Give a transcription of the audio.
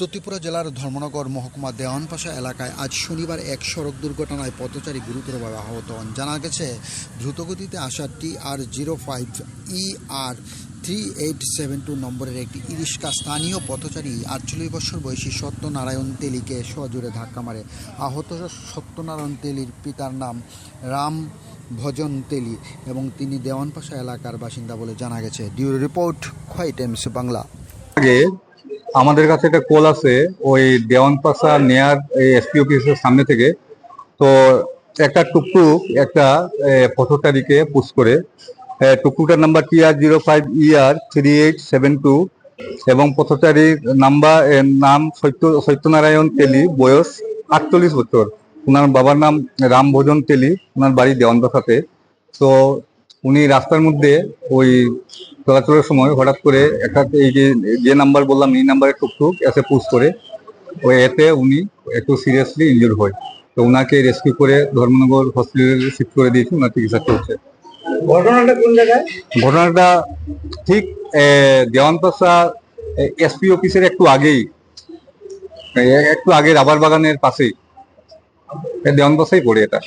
উত্তর ত্রিপুরা জেলার ধর্মনগর মহকুমা দেওয়ানপাশা এলাকায় আজ শনিবার এক সড়ক দুর্ঘটনায় পথচারী গুরুতরভাবে আহত হন। জানা গেছে, দ্রুতগতিতে আসা TR05ER 3872 নম্বরের একটি ইরিশকা স্থানীয় পথচারী 48 বছর বয়সী সত্যনারায়ণ তেলিকে সজোরে ধাক্কা মারে। আহত সত্যনারায়ণ তেলির পিতার নাম রাম ভজন তেলি এবং তিনি দেওয়ানপাশা এলাকার বাসিন্দা বলে জানা গেছে। ডিউরো রিপোর্ট, খোয়াই টাইমস বাংলা। আগে আমাদের কাছে একটা কল আছে ওই দেওয়ানপাশা নেয়ার এসপি অফিসের সামনে থেকে। তো একটা টুকটুক একটা পথচারীকে পুশ করে, টুকটুকটার নাম্বার TR05ER 3872 এবং পথচারীর নাম সত্যনারায়ণ তেলি, বয়স 48 বছর। ওনার বাবার নাম রামভজন তেলি, ওনার বাড়ি দেওয়ানপাশাতে। তো উনি রাস্তার মধ্যে ওই চলাচলের সময় হঠাৎ করে একটা এই যে নাম্বার বললাম এই নাম্বারে টুকটুক এসে পুশ করে, ওই এতে উনি একটু সিরিয়াসলি ইনজুর হয়। তো ওনাকে রেস্কিউ করে ধর্মনগর হসপিটালে শিফট করে দিয়েছি, ওনার চিকিৎসা চলছে। ঘটনাটা কোন জায়গায়? ঘটনাটা ঠিক দেওয়ানপাশা এসপি অফিসের একটু আগে রাবার বাগানের পাশেই, দেওয়ানপাশাই পড়ে এটা।